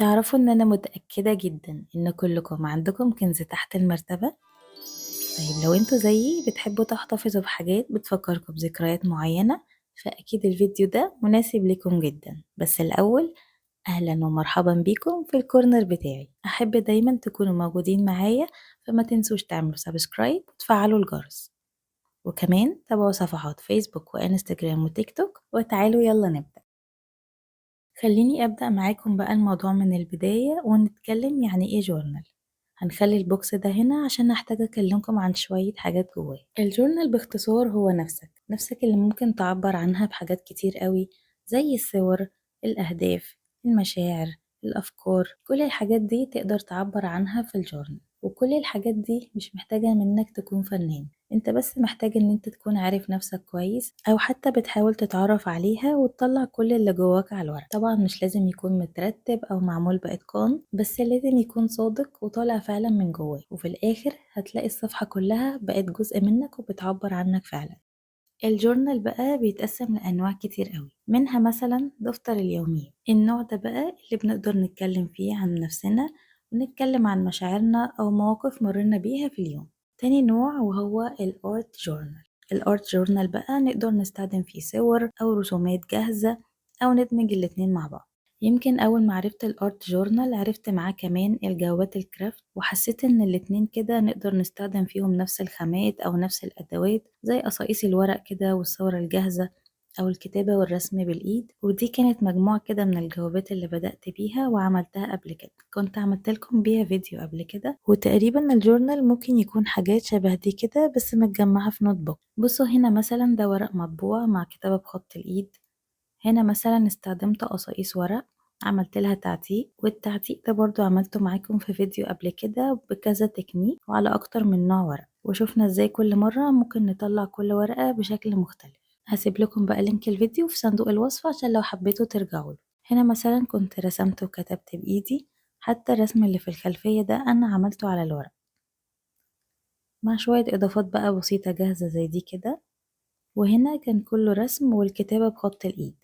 تعرفوا إن أنا متأكدة جدًا إن كلكم عندكم كنز تحت المرتبة؟ طيب لو انتوا زيي بتحبوا تحتفظوا بحاجات بتفكركم بذكريات معينة، فأكيد الفيديو ده مناسب ليكم جدًا. بس الأول أهلًا ومرحبًا بيكم في الكورنر بتاعي، أحب دايمًا تكونوا موجودين معايا، فما تنسوش تعملوا سبسكرايب وتفعلوا الجرس، وكمان تابعوا صفحات فيسبوك وإنستجرام وتيك توك، وتعالوا يلا نبدأ. خليني أبدأ معاكم بقى الموضوع من البداية ونتكلم يعني إيه جورنال. هنخلي البوكس ده هنا عشان هحتاج أكلمكم عن شوية حاجات جواه. الجورنال باختصار هو نفسك اللي ممكن تعبر عنها بحاجات كتير قوي، زي الصور، الأهداف، المشاعر، الأفكار. كل الحاجات دي تقدر تعبر عنها في الجورنال، وكل الحاجات دي مش محتاجة منك تكون فنان، انت بس محتاج ان انت تكون عارف نفسك كويس، او حتى بتحاول تتعرف عليها وتطلع كل اللي جواك على الورق. طبعا مش لازم يكون مترتب او معمول باتقان، بس لازم يكون صادق وطالع فعلا من جواك، وفي الاخر هتلاقي الصفحة كلها بقت جزء منك وبتعبر عنك فعلا. الجورنال بقى بيتقسم لأنواع كتير قوي، منها مثلا دفتر اليوميات. النوع ده بقى اللي بنقدر نتكلم فيه عن نفسنا، ونتكلم عن مشاعرنا أو مواقف مرينا بيها في اليوم. تاني نوع وهو الارت جورنال. الارت جورنال بقى نقدر نستخدم فيه صور أو رسومات جاهزة، أو ندمج الاتنين مع بعض. يمكن أول ما عرفت الارت جورنال عرفت معاه كمان الجوات الكرافت، وحسيت إن الاتنين كده نقدر نستخدم فيهم نفس الخامات أو نفس الأدوات، زي قصاقيس الورق كده والصور الجاهزة، أو الكتابة والرسم بالإيد. ودي كانت مجموعة كده من الجوابات اللي بدأت بيها وعملتها قبل كده، كنت عملت لكم بيها فيديو قبل كده. وتقريبا الجورنال ممكن يكون حاجات شبه دي كده بس متجمعة في نوت بوك. بصوا هنا مثلا ده ورق مطبوع مع كتابة بخط الإيد. هنا مثلا استخدمت قصاقيس ورق، عملت لها تعتيق، والتعتيق ده برضو عملته معاكم في فيديو قبل كده بكذا تكنيك وعلى أكتر من نوع ورق، وشوفنا ازاي كل مرة ممكن نطلع كل ورقة بشكل مختلف. هسيب لكم بقى لينك الفيديو في صندوق الوصف عشان لو حبيتوا ترجعوا له. هنا مثلا كنت رسمت وكتبت بإيدي، حتى الرسم اللي في الخلفية ده أنا عملته على الورق، مع شوية إضافات بقى بسيطة جاهزة زي دي كده. وهنا كان كله رسم والكتابة بخط الإيد.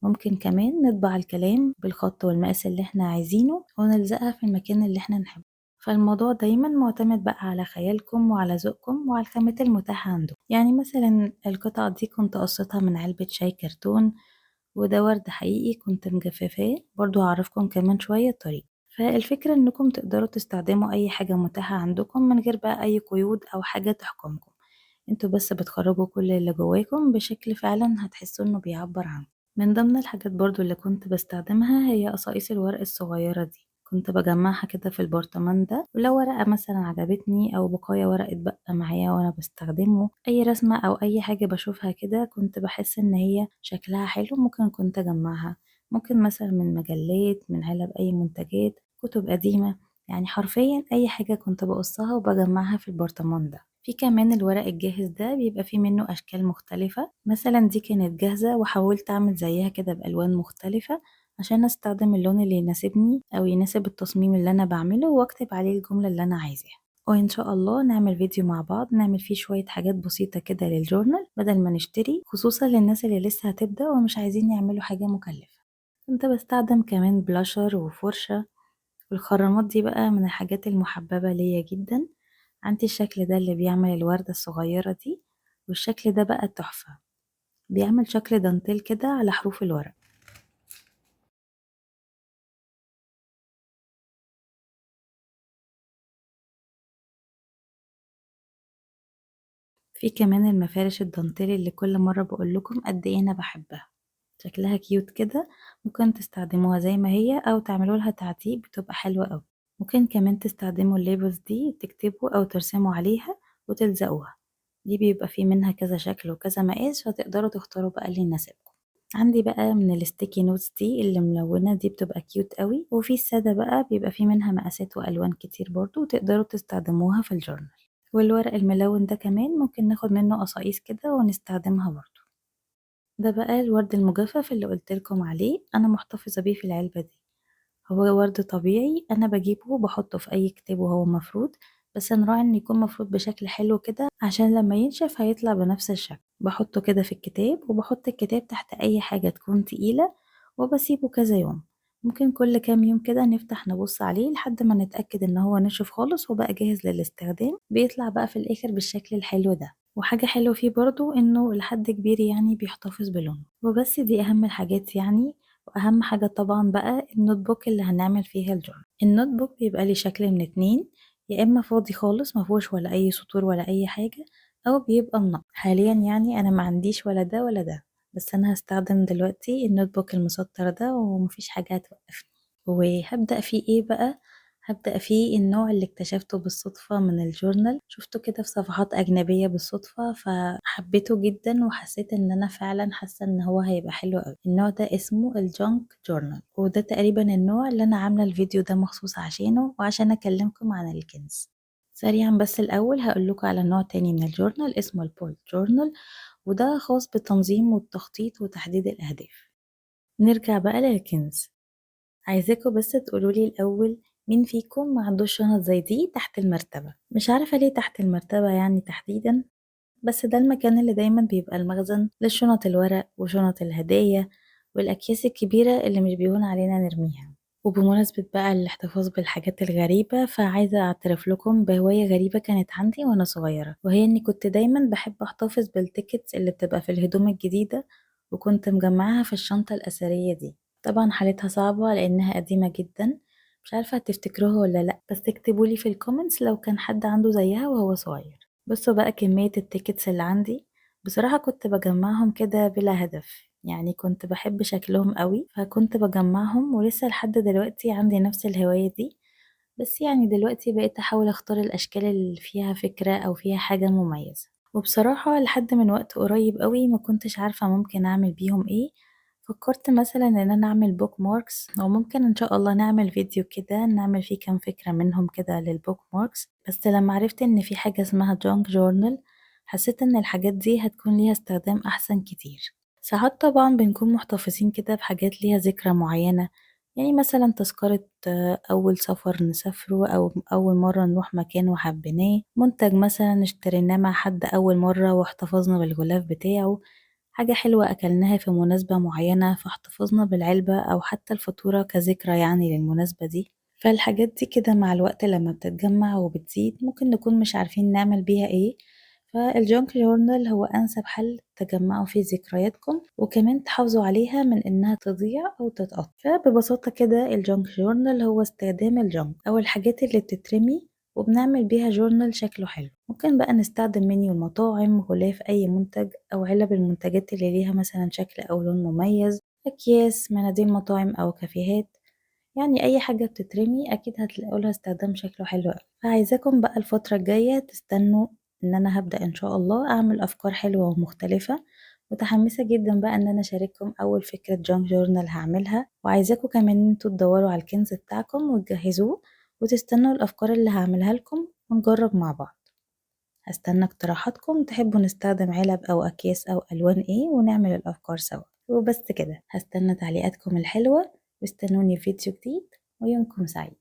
ممكن كمان نطبع الكلام بالخط والمقاس اللي احنا عايزينه ونلزقها في المكان اللي احنا نحبه. فالموضوع دايما معتمد بقى على خيالكم وعلى ذوقكم وعلى الخامات المتاحة عندكم. يعني مثلا القطعة دي كنت قصيتها من علبة شاي كرتون، وده ورد حقيقي كنت مجففاه، برضو هعرفكم كمان شوية الطريقة. فالفكرة انكم تقدروا تستخدموا اي حاجة متاحة عندكم من غير بقى اي قيود او حاجة تحكمكم، انتوا بس بتخرجوا كل اللي جواكم بشكل فعلا هتحسوا انه بيعبر عنكم. من ضمن الحاجات برضو اللي كنت بستخدمها هي قصاقيس الورق الصغيرة دي، كنت بجمعها كده في البرطمان ده، ولو ورقة مثلا عجبتني أو بقايا ورق اتبقى معايا وأنا بستخدمه، أي رسمة أو أي حاجة بشوفها كده كنت بحس إن هي شكلها حلو، ممكن كنت أجمعها. ممكن مثلا من مجلات، من علب أي منتجات، كتب قديمة، يعني حرفيا أي حاجة كنت بقصها وبجمعها في البرطمان ده. في كمان الورق الجاهز ده بيبقى فيه منه أشكال مختلفة، مثلا دي كانت جاهزة وحاولت أعمل زيها كده بألوان مختلفة عشان أستخدم اللون اللي يناسبني أو يناسب التصميم اللي أنا بعمله، وأكتب عليه الجملة اللي أنا عايزاها. وإن شاء الله نعمل فيديو مع بعض نعمل فيه شوية حاجات بسيطة كده للجورنال بدل ما نشتري، خصوصا للناس اللي لسه هتبدأ ومش عايزين يعملوا حاجة مكلفة. كنت بستخدم كمان بلاشر وفرشة، والخرامات دي بقى من الحاجات المحببة ليا جدا. عندي الشكل ده اللي بيعمل الوردة الصغيرة دي، والشكل ده بقى تحفة، بيعمل شكل دانتيل كده على حروف الورق. في كمان المفارش الدانتيل اللي كل مرة بقول لكم قد ايه انا بحبها، شكلها كيوت كده، ممكن تستخدموها زي ما هي او تعملوا لها تعتيق بتبقى حلوة قوي. ممكن كمان تستخدموا الليبلز دي تكتبوا او ترسموا عليها وتلزقوها، دي بيبقى في منها كذا شكل وكذا مقاس، فتقدروا تختاروا بقى اللي يناسبكم. عندي بقى من الستيكي نوتس دي اللي ملونة، دي بتبقى كيوت قوي. وفي السادة بقى بيبقى في منها مقاسات والوان كتير برضو، وتقدروا تستخدموها في الجورنال. والورق الملون ده كمان ممكن ناخد منه قصاقيس كده ونستخدمها برضو. ده بقى الورد المجفف اللي قلتلكم عليه، انا محتفظة بيه في العلبة دي. هو ورد طبيعي، انا بجيبه وبحطه في اي كتاب وهو مفروض، بس نراعي ان يكون مفروض بشكل حلو كده عشان لما ينشف هيطلع بنفس الشكل. بحطه كده في الكتاب، وبحط الكتاب تحت اي حاجة تكون تقيلة، وبسيبه كذا يوم. ممكن كل كام يوم كده نفتح نبص عليه لحد ما نتأكد ان هو نشف خالص وبقى جاهز للاستخدام، بيطلع بقى في الآخر بالشكل الحلو ده. وحاجة حلوة فيه برضو انه لحد كبير يعني بيحتفظ بلونه. وبس دي اهم الحاجات يعني. واهم حاجة طبعا بقى النوت بوك اللي هنعمل فيها الجورنال. النوت بوك بيبقى ليه شكل من اتنين، يا اما فاضي خالص مفهوش ولا اي سطور ولا اي حاجة، او بيبقى منقط. حاليا يعني انا ما عنديش ولا ده ولا ده، بس انا هستخدم دلوقتي النوت بوك المسطر ده ومفيش حاجة هتوقفني. وهبدأ فيه ايه بقى؟ هبدأ فيه النوع اللي اكتشفته بالصدفة من الجورنال، شفته كده في صفحات أجنبية بالصدفة فحبيته جدا وحسيت ان انا فعلا حاسة ان هو هيبقى حلو قوي. النوع ده اسمه الجونك جورنال، وده تقريبا النوع اللي انا عاملة الفيديو ده مخصوص عشانه وعشان اكلمكم عن الكنز. سريعا بس الأول هقولكوا على نوع تاني من الجورنال اسمه البولت جورنال، وده خاص بالتنظيم والتخطيط وتحديد الأهداف. نرجع بقى للكنز. عايزاكوا بس تقولولي الأول، مين فيكم ما عندوش شنط زي دي تحت المرتبة؟ مش عارفة ليه تحت المرتبة يعني تحديدا، بس ده المكان اللي دايما بيبقى المخزن للشنط الورق وشنط الهدايا والأكياس الكبيرة اللي مش بيهون علينا نرميها. وبمناسبة بقى الاحتفاظ بالحاجات الغريبة، فعايزة أعترف لكم بهواية غريبة كانت عندي وأنا صغيرة، وهي إني كنت دايما بحب أحتفظ بالتيكتس اللي بتبقى في الهدوم الجديدة، وكنت مجمعها في الشنطة الأثرية دي. طبعا حالتها صعبة لأنها قديمة جدا، مش عارفة هتفتكروها ولا لأ، بس اكتبولي في الكومنتس لو كان حد عنده زيها وهو صغير. بصوا بقى كمية التيكتس اللي عندي، بصراحة كنت بجمعهم كده بلا هدف، يعني كنت بحب شكلهم قوي فكنت بجمعهم، ولسه لحد دلوقتي عندي نفس الهواية دي. بس يعني دلوقتي بقيت أحاول أختار الأشكال اللي فيها فكرة أو فيها حاجة مميزة. وبصراحة لحد من وقت قريب قوي ما كنتش عارفة ممكن أعمل بيهم إيه. فكرت مثلا إن أنا أعمل بوك ماركس، أو ممكن إن شاء الله نعمل فيديو كده نعمل فيه كام فكرة منهم كده للبوك ماركس. بس لما عرفت إن في حاجة اسمها جونك جورنال، حسيت إن الحاجات دي هتكون ليها استخدام أحسن كتير. ساعات طبعا بنكون محتفظين كده بحاجات ليها ذكرى معينة، يعني مثلا تذكرة أول سفر نسافره، أو أول مرة نروح مكان وحبيناه، منتج مثلا اشتريناه مع حد أول مرة واحتفظنا بالغلاف بتاعه، حاجة حلوة أكلناها في مناسبة معينة فاحتفظنا بالعلبة أو حتى الفاتورة كذكرى يعني للمناسبة دي. فالحاجات دي كده مع الوقت لما بتتجمع وبتزيد ممكن نكون مش عارفين نعمل بيها ايه، فالجونك جورنال هو أنسب حل تجمعوا فيه ذكرياتكم وكمان تحافظوا عليها من إنها تضيع أو تتقطع. فببساطة كده الجونك جورنال هو استخدام الجونك أو الحاجات اللي بتترمي وبنعمل بيها جورنال شكله حلو. ممكن بقى نستخدم منيو المطاعم، غلاف أي منتج، أو علب المنتجات اللي ليها مثلا شكل أو لون مميز، أكياس، مناديل مطاعم أو كافيهات، يعني أي حاجة بتترمي أكيد هتلاقوا لها استخدام شكله حلو أوي. فعايزاكم بقى الفترة الجاية تستنوا إن أنا هبدأ إن شاء الله أعمل أفكار حلوة ومختلفة. متحمسة جدا بقى إن أنا أشارككم أول فكرة جونك جورنال هعملها، وعايزاكم كمان إن انتوا تدوروا على الكنز بتاعكم وتجهزوه وتستنوا الأفكار اللي هعملها لكم ونجرب مع بعض. هستنى اقتراحاتكم، تحبوا نستخدم علب أو أكياس أو ألوان إيه ونعمل الأفكار سوا. وبس كده، هستنى تعليقاتكم الحلوة واستنوني في فيديو جديد، ويومكم سعيد.